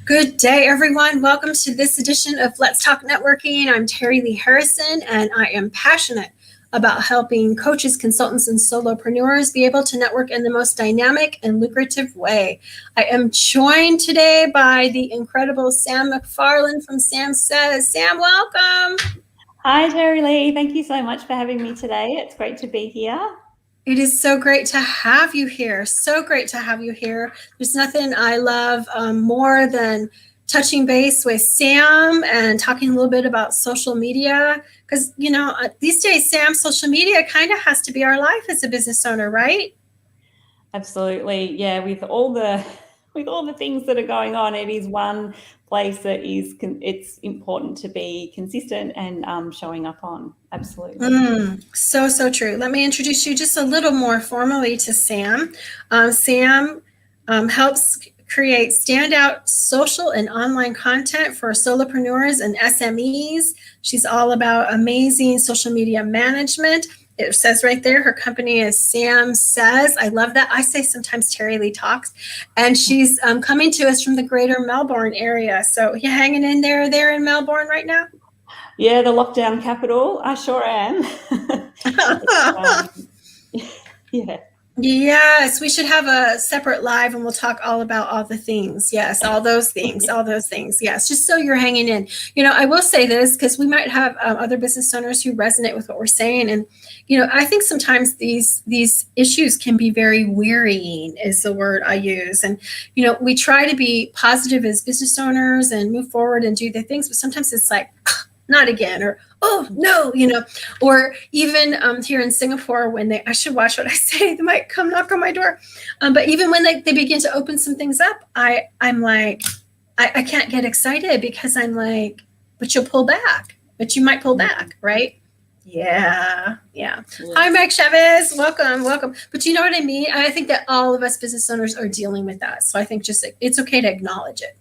Good day, everyone. Welcome to this edition of Let's Talk Networking. I'm Terry Lee Harrison, and I am passionate about helping coaches, consultants, and solopreneurs be able to network in the most dynamic and lucrative way. I am joined today by the incredible Sam McFarland from Sam Says. Sam, welcome. Hi, Terry Lee. Thank you so much for having me today. It's great to be here. It is so great to have you here. So great to have you here. There's nothing I love more than touching base with Sam and talking a little bit about social media. Because, these days, Sam, social media kind of has to be our life as a business owner, right? Absolutely. Yeah, with all the things that are going on, it is one place that it's important to be consistent and showing up on. Absolutely. So true. Let me introduce you just a little more formally to Sam. Sam helps create standout social and online content for solopreneurs and SMEs. She's all about amazing social media management. It says right there, her company is Sam Says. I love that. I say sometimes Terry Lee Talks. And she's coming to us from the greater Melbourne area. So you hanging in there in Melbourne right now? Yeah, the lockdown capital. I sure am. Yeah. Yes, we should have a separate live and we'll talk all about all the things. Yes, all those things. Yes, just so you're hanging in. I will say this because we might have other business owners who resonate with what we're saying. And, I think sometimes these issues can be very wearying is the word I use. And, we try to be positive as business owners and move forward and do the things, but sometimes it's like, not again, or oh no, or even here in Singapore when I should watch what I say, they might come knock on my door, but even when they begin to open some things up, I'm like, I can't get excited because I'm like, but you might pull back, right? Yeah. Hi, Mike Chavez. Welcome. But you know what I mean? I think that all of us business owners are dealing with that. So I think just it's okay to acknowledge it.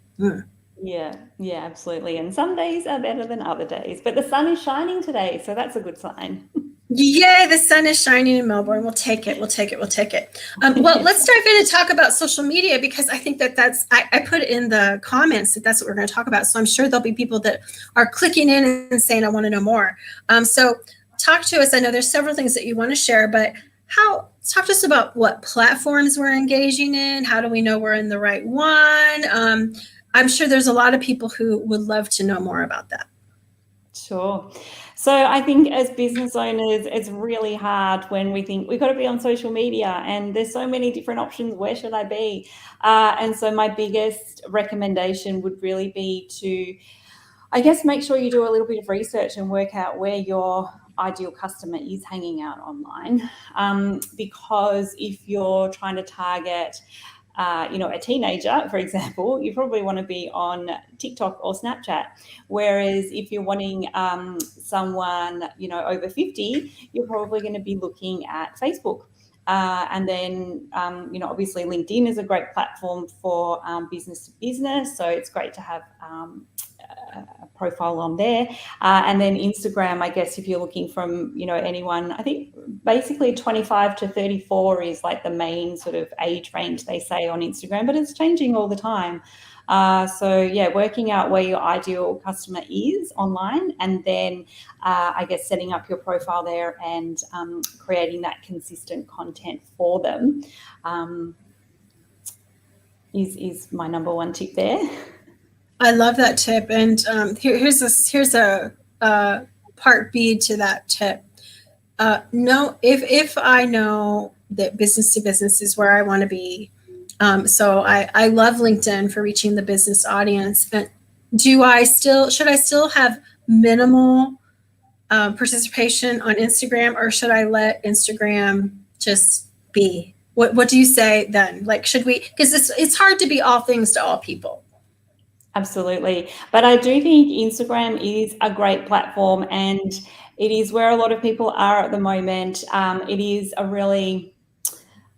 Yeah, absolutely. And some days are better than other days, but the sun is shining today, so that's a good sign. Yay, the sun is shining in Melbourne. We'll take it. Well, let's dive in and talk about social media because I think I put in the comments that's what we're going to talk about. So I'm sure there'll be people that are clicking in and saying, I want to know more. So talk to us. I know there's several things that you want to share, but talk to us about what platforms we're engaging in. How do we know we're in the right one? I'm sure there's a lot of people who would love to know more about that. Sure. So I think as business owners, it's really hard when we think we've got to be on social media and there's so many different options. Where should I be? And so my biggest recommendation would really be to, I guess, make sure you do a little bit of research and work out where your ideal customer is hanging out online. Because if you're trying to target a teenager, for example, you probably want to be on TikTok or Snapchat. Whereas if you're wanting someone, over 50, you're probably going to be looking at Facebook. And then, obviously LinkedIn is a great platform for business to business. So it's great to have a profile on there. And then Instagram, I guess, if you're looking from, anyone, I think basically 25 to 34 is like the main sort of age range they say on Instagram, but it's changing all the time. Working out where your ideal customer is online and then I guess setting up your profile there and creating that consistent content for them is my number one tip there. I love that tip. And here's a part B to that tip. If I know that business to business is where I want to be, so I love LinkedIn for reaching the business audience, but should I still have minimal participation on Instagram, or should I let Instagram just be? What do you say then? Like, should we, because it's hard to be all things to all people. Absolutely. But I do think Instagram is a great platform and it is where a lot of people are at the moment. It is a really,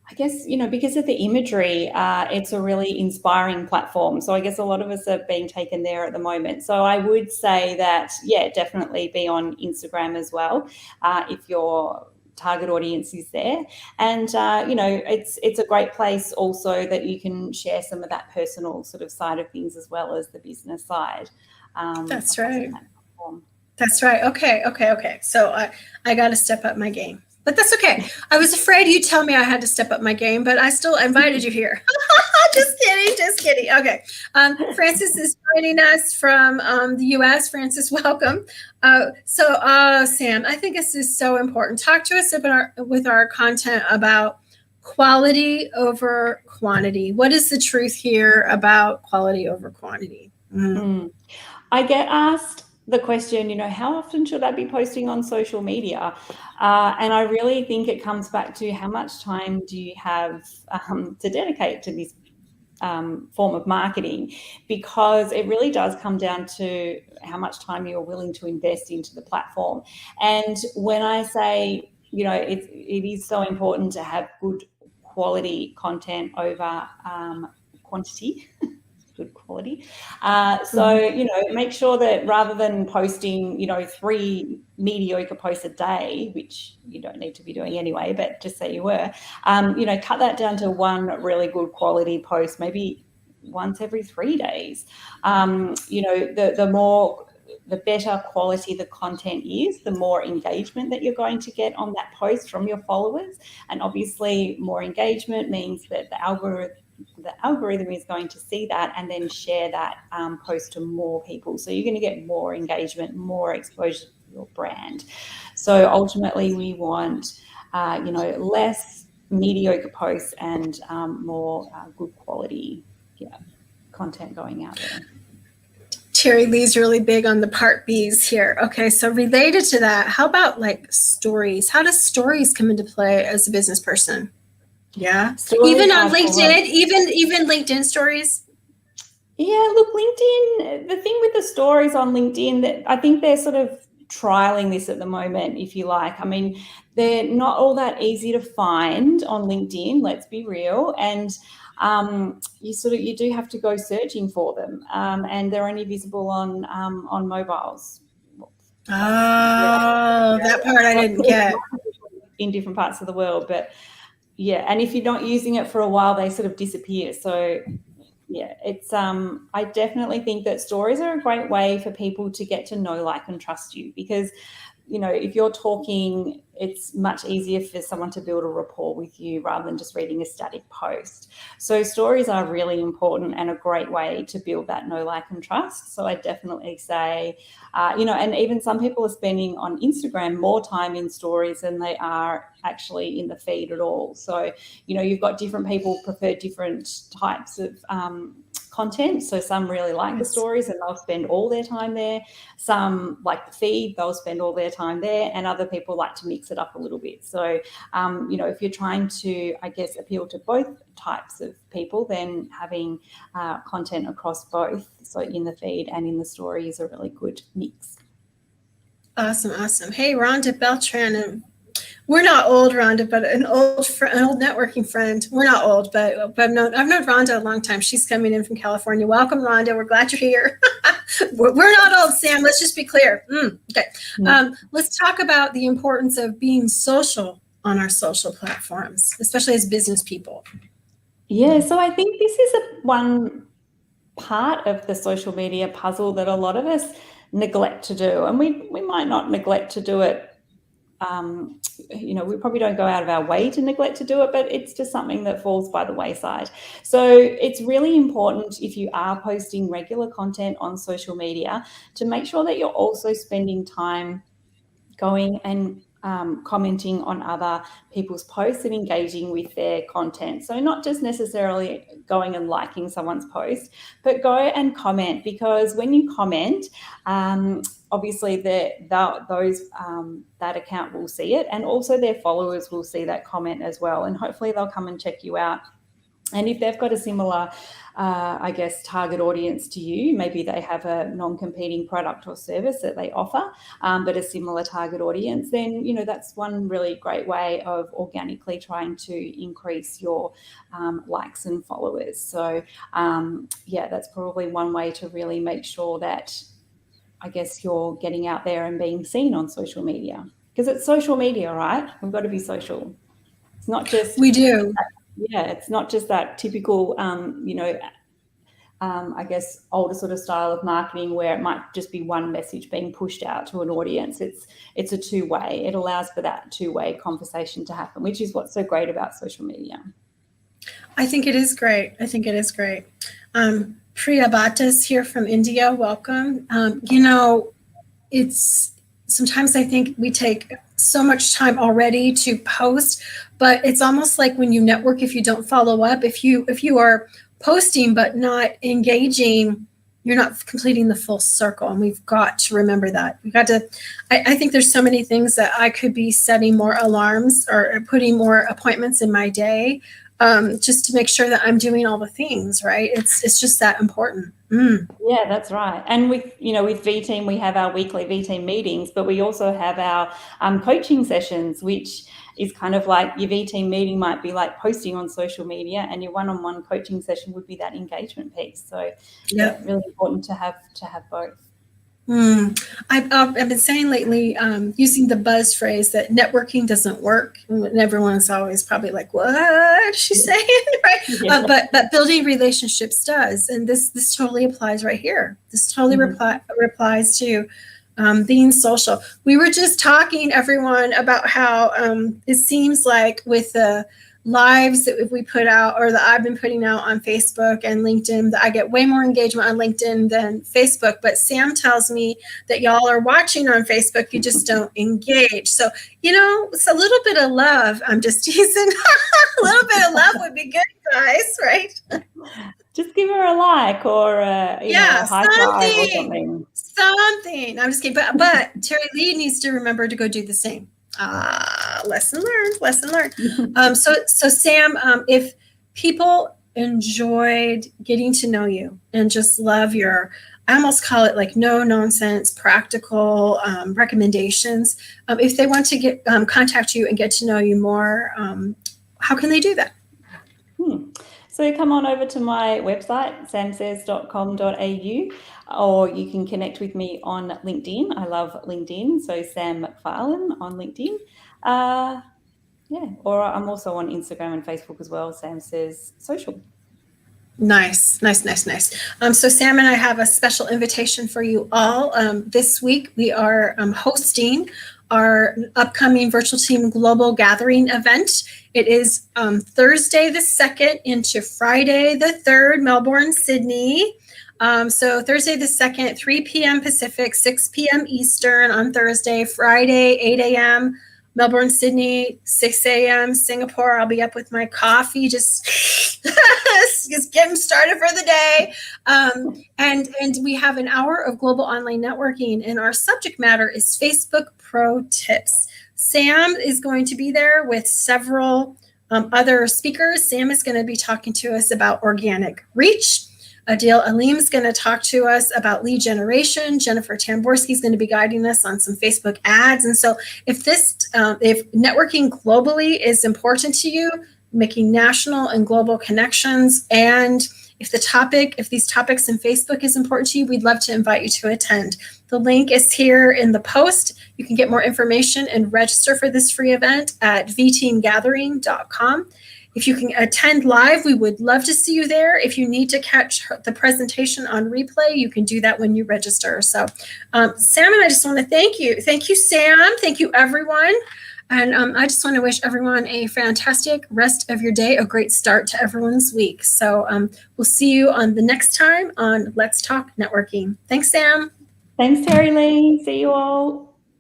I guess, because of the imagery, it's a really inspiring platform. So I guess a lot of us are being taken there at the moment. So I would say that, definitely be on Instagram as well if you're target audience is there. And, it's a great place also that you can share some of that personal sort of side of things as well as the business side. That's right. That platform. That's right. Okay. So I got to step up my game. But that's okay. I was afraid you'd tell me I had to step up my game, but I still invited you here. Just kidding. Okay. Frances is joining us from the U.S. Frances, welcome. Sam, I think this is so important. Talk to us with our content about quality over quantity. What is the truth here about quality over quantity? I get asked the question, how often should I be posting on social media? And I really think it comes back to how much time do you have to dedicate to this form of marketing, because it really does come down to how much time you're willing to invest into the platform. And when I say, it is so important to have good quality content over quantity. Good quality. Make sure that rather than posting, 3 mediocre posts a day, which you don't need to be doing anyway, but just say you were, cut that down to 1 really good quality post, maybe once every 3 days. The better quality the content is, the more engagement that you're going to get on that post from your followers. And obviously more engagement means that the algorithm is going to see that and then share that post to more people. So you're going to get more engagement, more exposure to your brand. So ultimately we want, less mediocre posts and more good quality content going out there. Terry Lee's really big on the part B's here. Okay, so related to that, how about like stories? How does stories come into play as a business person? Yeah, stories even on LinkedIn, even LinkedIn stories. Yeah, look, LinkedIn, the thing with the stories on LinkedIn, that I think they're sort of trialing this at the moment, if you like. I mean, they're not all that easy to find on LinkedIn, let's be real. And you do have to go searching for them, and they're only visible on mobiles. That part I didn't get. In different parts of the world, but yeah, and if you're not using it for a while, they sort of disappear. So yeah, it's I definitely think that stories are a great way for people to get to know, like, and trust you, because if you're talking, it's much easier for someone to build a rapport with you rather than just reading a static post. So stories are really important and a great way to build that know, like, and trust. So I definitely say, and even some people are spending on Instagram more time in stories than they are actually in the feed at all. So, you've got different people prefer different types of content. So some really like the stories and they'll spend all their time there. Some like the feed, they'll spend all their time there, and other people like to mix it up a little bit. So, if you're trying to, I guess, appeal to both types of people, then having content across both, so in the feed and in the story, is a really good mix. Awesome. Hey, Rhonda Beltran. We're not old, Rhonda, but an old networking friend. We're not old, but I've known Rhonda a long time. She's coming in from California. Welcome, Rhonda. We're glad you're here. We're not old, Sam. Let's just be clear. Okay. Let's talk about the importance of being social on our social platforms, especially as business people. Yeah, so I think this is one part of the social media puzzle that a lot of us neglect to do. And we might not neglect to do it. We probably don't go out of our way to neglect to do it, but it's just something that falls by the wayside. So it's really important, if you are posting regular content on social media, to make sure that you're also spending time going and commenting on other people's posts and engaging with their content. So not just necessarily going and liking someone's post, but go and comment, because when you comment, obviously that account will see it, and also their followers will see that comment as well, and hopefully they'll come and check you out. And if they've got a similar, target audience to you, maybe they have a non-competing product or service that they offer, but a similar target audience, then, that's one really great way of organically trying to increase your likes and followers. So, that's probably one way to really make sure that, I guess, you're getting out there and being seen on social media. because it's social media, right? We've got to be social. It's not just We do. it's not just that typical, I guess older sort of style of marketing where it might just be one message being pushed out to an audience. It's a two-way. It allows for that two-way conversation to happen, which is what's so great about social media. I think it is great. Priya Bhatta's here from India. Welcome. It's sometimes I think we take so much time already to post, but it's almost like when you network, if you don't follow up, if you are posting but not engaging, you're not completing the full circle. And we've got to remember that. We've got to, I think there's so many things that I could be setting more alarms or putting more appointments in my day, just to make sure that I'm doing all the things, right? It's just that important. Yeah, that's right. And with V Team, we have our weekly V Team meetings, but we also have our coaching sessions, which is kind of like your V Team meeting might be like posting on social media, and your one-on-one coaching session would be that engagement piece. So yeah, really important to have both. I've been saying lately, using the buzz phrase that networking doesn't work, and everyone's always probably like, "What is she saying?" Right? Yeah. But building relationships does, and this totally applies right here. This totally applies to being social. We were just talking, everyone, about how it seems like with the lives that we put out, or that I've been putting out on Facebook and LinkedIn, that I get way more engagement on LinkedIn than Facebook. But Sam tells me that y'all are watching on Facebook, you just don't engage. So, it's a little bit of love. I'm just teasing. A little bit of love would be good, guys, right? Just give her a like or a high five or something. Something. I'm just kidding. But Terry Lee needs to remember to go do the same. Lesson learned. So Sam, if people enjoyed getting to know you and just love your, I almost call it like no nonsense, practical recommendations. If they want to contact you and get to know you more, how can they do that? So come on over to my website, samsays.com.au, or you can connect with me on LinkedIn. I love LinkedIn, so Sam McFarlane on LinkedIn. Or I'm also on Instagram and Facebook as well, Sam Says Social. Nice. So Sam and I have a special invitation for you all. This week we are hosting our upcoming Virtual Team Global Gathering event. It is Thursday the 2nd into Friday the 3rd, Melbourne, Sydney. So Thursday the 2nd, 3 p.m. Pacific, 6 p.m. Eastern on Thursday. Friday, 8 a.m. Melbourne, Sydney, 6 a.m. Singapore. I'll be up with my coffee, just getting started for the day. And we have an hour of global online networking, and our subject matter is Facebook Pro Tips. Sam is going to be there with several other speakers. Sam is going to be talking to us about organic reach. Adil Alim is going to talk to us about lead generation. Jennifer Tamborski is going to be guiding us on some Facebook ads. And so if networking globally is important to you, making national and global connections, and if these topics in Facebook is important to you, we'd love to invite you to attend. The link is here in the post. You can get more information and register for this free event at vteamgathering.com. If you can attend live, we would love to see you there. If you need to catch the presentation on replay, you can do that when you register. So Sam and I just want to thank you. Thank you, Sam. Thank you, everyone. And I just want to wish everyone a fantastic rest of your day, a great start to everyone's week. So we'll see you on the next time on Let's Talk Networking. Thanks, Sam. Thanks, Terry Lee. See you all.